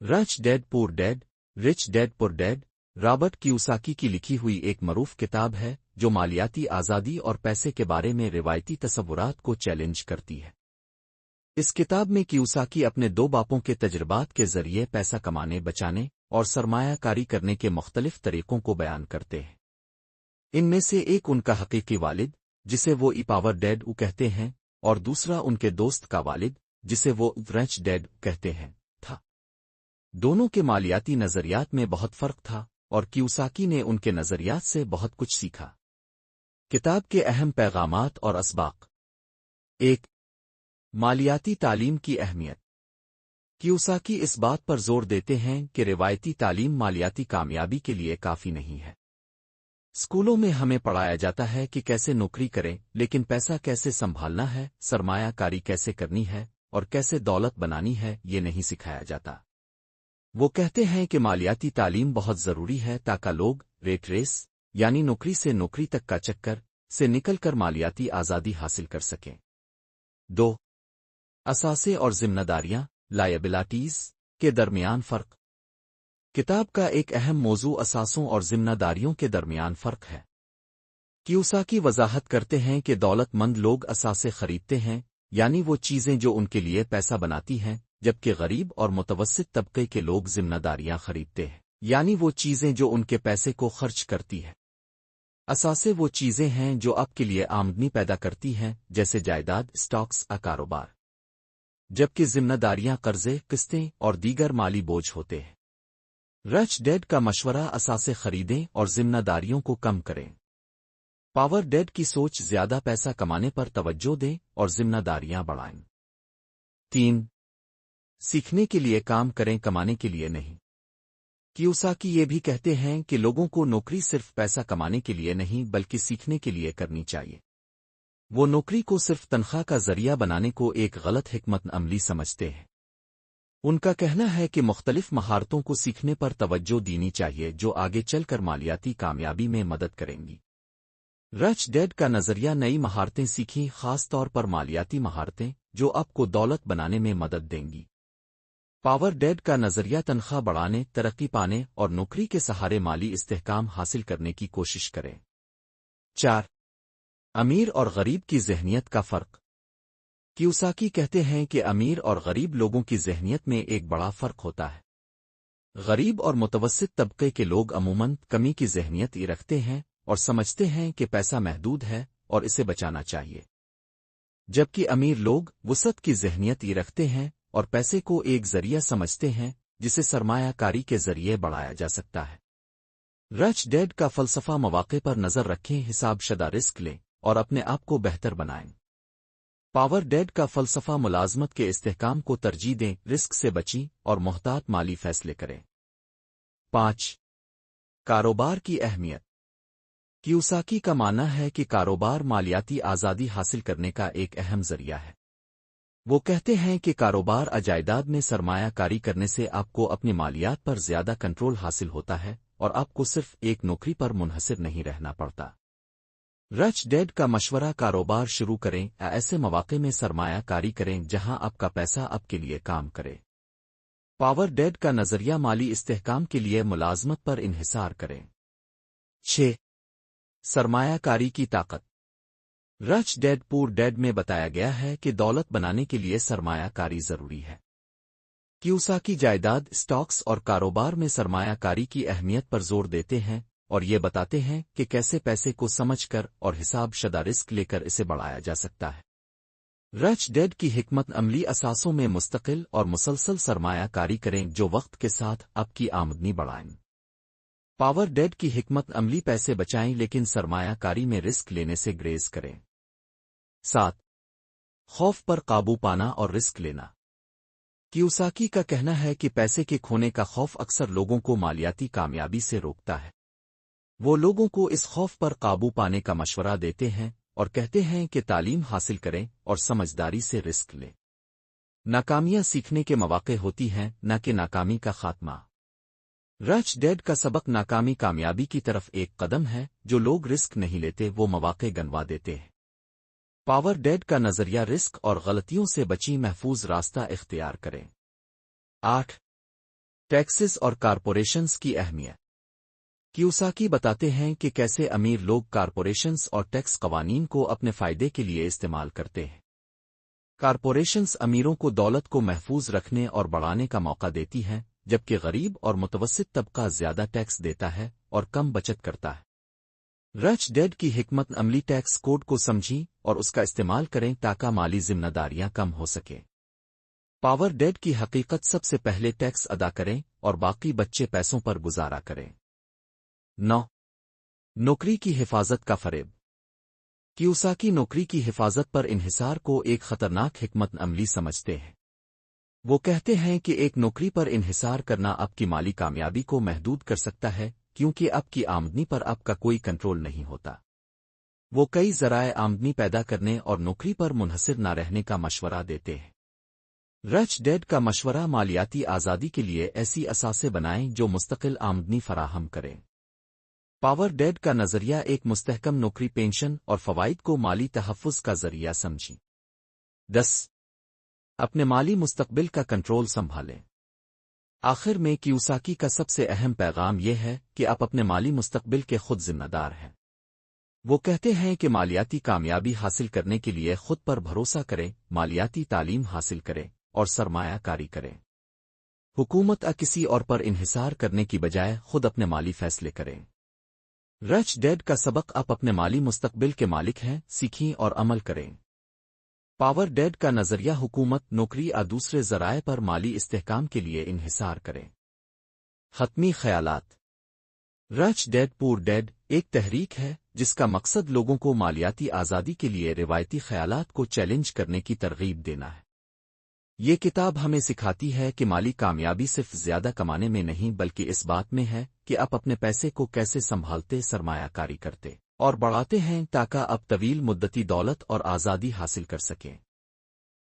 रच dad poor dad, rich dad poor dad Robert Kiyosaki की लिखी हुई एक मरूफ किताब है जो मालियाती आज़ादी और पैसे के बारे में रिवायती तसव्वुरात को चैलेंज करती है। इस किताब में कियोसाकी अपने दो बापों के तजुर्बात के जरिए पैसा कमाने, बचाने और सरमायाकारी करने के मुख्तलिफ तरीकों को बयान करते हैं। इनमें से एक उनका हकीकी वालिद, जिसे वो पावर डैड कहते हैं, और दूसरा उनके दोस्त का वालिद, जिसे वो रिच डैड कहते हैं, था। दोनों के मालियाती नजरियात में बहुत फर्क था और कियोसाकी ने उनके नजरियात से बहुत कुछ सीखा। किताब के अहम पैगामात और असबाक। 1. मालियाती तालीम की अहमियत। कियोसाकी इस बात पर जोर देते हैं कि रिवायती तालीम मालियाती कामयाबी के लिए काफी नहीं है। स्कूलों में हमें पढ़ाया जाता है कि कैसे नौकरी करें, लेकिन पैसा कैसे संभालना है, सरमायाकारी कैसे करनी है और कैसे दौलत बनानी है, ये नहीं सिखाया जाता। वो कहते हैं कि मालियाती तालीम बहुत जरूरी है ताकि लोग रेट रेस यानी नौकरी से नौकरी तक का चक्कर से निकलकर मालियाती आज़ादी हासिल कर सकें। 2. असासे और जिम्मेदारियां, लायबिलिटीज के दरमियान फर्क। किताब का एक अहम मौजू असासों और जिम्मेदारियों के दरमियान फर्क है। कियोसाकी वजाहत करते हैं कि दौलतमंद लोग असासे खरीदते हैं, यानी वो चीजें जो उनके लिए पैसा बनाती हैं, जबकि गरीब और मुतवस्सित तबके के लोग जिम्मेदारियां खरीदते हैं, यानी वो चीजें जो उनके पैसे को खर्च करती है। असासे वो चीजें हैं जो आपके लिए आमदनी पैदा करती हैं, जैसे जायदाद, स्टॉक्स, कारोबार, जबकि जिम्मेदारियां कर्जे, किस्तें और दीगर माली बोझ होते हैं। रिच डैड का मशवरा असासे खरीदें और जिम्मेदारियों को कम करें। पावर डैड की सोच ज्यादा पैसा कमाने पर तवज्जो दें और जिम्मेदारियां बढ़ाएं। 3. सीखने के लिए काम करें, कमाने के लिए नहीं। कियोसाकी ये भी कहते हैं कि लोगों को नौकरी सिर्फ पैसा कमाने के लिए नहीं बल्कि सीखने के लिए करनी चाहिए। वो नौकरी को सिर्फ तनख्वाह का जरिया बनाने को एक गलत हिकमत अमली समझते हैं। उनका कहना है कि मुख्तलिफ महारतों को सीखने पर तवज्जो देनी चाहिए जो आगे चलकर मालियाती कामयाबी में मदद करेंगी। रिच डैड का नजरिया नई महारतें सीखीं, खास तौर पर मालियाती महारतें जो आपको दौलत बनाने में मदद देंगी। पावर डैड का नजरिया तनख्वाह बढ़ाने, तरक्की पाने और नौकरी के सहारे माली इस्तेहकाम हासिल करने की कोशिश करें। 4. अमीर और गरीब की ज़हनियत का फ़र्क। कियोसाकी कहते हैं कि अमीर और गरीब लोगों की ज़हनियत में एक बड़ा फ़र्क होता है। गरीब और मुतवस्सित तबके के लोग अमूमन कमी की ज़हनियत ही रखते हैं और समझते हैं कि पैसा महदूद है और इसे बचाना चाहिए, जबकि अमीर लोग वुसअत की ज़हनियत ही रखते हैं और पैसे को एक जरिया समझते हैं जिसे सरमायाकारी के जरिए बढ़ाया जा सकता है। रिच डैड का फलसफा मौके पर नजर रखें, हिसाब शुदा रिस्क लें और अपने आप को बेहतर बनाएं। पावर डैड का फलसफा मुलाजमत के इस्तेहकाम को तरजीह दें, रिस्क से बचें और मोहतात माली फैसले करें। 5. कारोबार की अहमियत। कियोसाकी का मानना है कि कारोबार मालियाती आज़ादी हासिल करने का एक अहम जरिया है। वो कहते हैं कि कारोबार जायदाद में सरमायाकारी करने से आपको अपनी मालियात पर ज्यादा कंट्रोल हासिल होता है और आपको सिर्फ एक नौकरी पर मुनहसिर नहीं रहना पड़ता। रिच डैड का मशवरा, कारोबार शुरू करें, ऐसे मौके में सरमायाकारी करें जहां आपका पैसा आपके लिए काम करे। पावर डैड का नजरिया, माली इस्तेहकाम के लिए मुलाजमत पर इन्हिसार करें। 6. सरमायाकारी की ताकत। रिच डैड पुअर डैड में बताया गया है कि दौलत बनाने के लिए सरमायाकारी जरूरी है। कियोसाकी जायदाद, स्टॉक्स और कारोबार में सरमायाकारी की अहमियत पर जोर देते हैं और ये बताते हैं कि कैसे पैसे को समझकर और हिसाब शुदा रिस्क लेकर इसे बढ़ाया जा सकता है। रिच डैड की हिकमत अमली असासों में मुस्तकिल और मुसलसल सरमायाकारी करें जो वक्त के साथ आपकी आमदनी बढ़ाएं। पावर डैड की हिकमत अमली पैसे बचाएं लेकिन सरमायाकारी में रिस्क लेने से ग्रेज करें। 7. खौफ पर काबू पाना और रिस्क लेना। कियोसाकी का कहना है कि पैसे के खोने का खौफ अक्सर लोगों को मालियाती कामयाबी से रोकता है। वो लोगों को इस खौफ पर काबू पाने का मशवरा देते हैं और कहते हैं कि तालीम हासिल करें और समझदारी से रिस्क लें। नाकामियां सीखने के मौके होती हैं, न कि नाकामी का खात्मा। रिच डैड का सबक, नाकामी कामयाबी की तरफ एक कदम है, जो लोग रिस्क नहीं लेते वो मौके गंवा देते हैं। पावर डैड का नजरिया, रिस्क और गलतियों से बची महफूज रास्ता इख्तियार करें। 8. ٹیکسز اور کارپوریشنز کی اہمیت۔ کیوساکی بتاتے ہیں کہ کیسے امیر لوگ کارپوریشنز اور ٹیکس قوانین کو اپنے فائدے کے لیے استعمال کرتے ہیں۔ کارپوریشنز امیروں کو دولت کو محفوظ رکھنے اور بڑھانے کا موقع دیتی ہیں، جبکہ غریب اور متوسط طبقہ زیادہ ٹیکس دیتا ہے اور کم بچت کرتا ہے۔ رچ ڈیڈ کی حکمت عملی ٹیکس کوڈ کو سمجھیں اور اس کا استعمال کریں تاکہ مالی ذمہ داریاں کم ہو سکیں۔ پاور ڈیڈ کی حقیقت سب سے پہلے ٹیکس ادا کریں اور باقی بچے پیسوں پر گزارا کریں۔ 9۔ نوکری کی حفاظت کا فریب۔ کیوساکی نوکری کی حفاظت پر انحصار کو ایک خطرناک حکمت عملی سمجھتے ہیں۔ وہ کہتے ہیں کہ ایک نوکری پر انحصار کرنا آپ کی مالی کامیابی کو محدود کر سکتا ہے کیونکہ آپ کی آمدنی پر آپ کا کوئی کنٹرول نہیں ہوتا۔ وہ کئی ذرائع آمدنی پیدا کرنے اور نوکری پر منحصر نہ رہنے کا مشورہ دیتے ہیں۔ رچ ڈیڈ کا مشورہ مالیاتی آزادی کے لیے ایسی اثاثے بنائیں جو مستقل آمدنی فراہم کریں۔ پاور ڈیڈ کا نظریہ ایک مستحکم نوکری، پینشن اور فوائد کو مالی تحفظ کا ذریعہ سمجھیں۔ 10۔ اپنے مالی مستقبل کا کنٹرول سنبھالیں۔ آخر میں کیوساکی کا سب سے اہم پیغام یہ ہے کہ آپ اپنے مالی مستقبل کے خود ذمہ دار ہیں۔ وہ کہتے ہیں کہ مالیاتی کامیابی حاصل کرنے کے لیے خود پر بھروسہ کریں، مالیاتی تعلیم حاصل کریں اور سرمایہ کاری کریں۔ حکومت کسی اور پر انحصار کرنے کی بجائے خود اپنے مالی فیصلے کریں۔ رچ ڈیڈ کا سبق آپ اپنے مالی مستقبل کے مالک ہیں، سیکھیں اور عمل کریں۔ پاور ڈیڈ کا نظریہ حکومت، نوکری اور دوسرے ذرائع پر مالی استحکام کے لیے انحصار کریں۔ حتمی خیالات۔ رچ ڈیڈ پور ڈیڈ ایک تحریک ہے جس کا مقصد لوگوں کو مالیاتی آزادی کے لیے روایتی خیالات کو چیلنج کرنے کی ترغیب دینا ہے۔ یہ کتاب ہمیں سکھاتی ہے کہ مالی کامیابی صرف زیادہ کمانے میں نہیں بلکہ اس بات میں ہے کہ آپ اپنے پیسے کو کیسے سنبھالتے، سرمایہ کاری کرتے اور بڑھاتے ہیں تاکہ آپ طویل مدتی دولت اور آزادی حاصل کر سکیں۔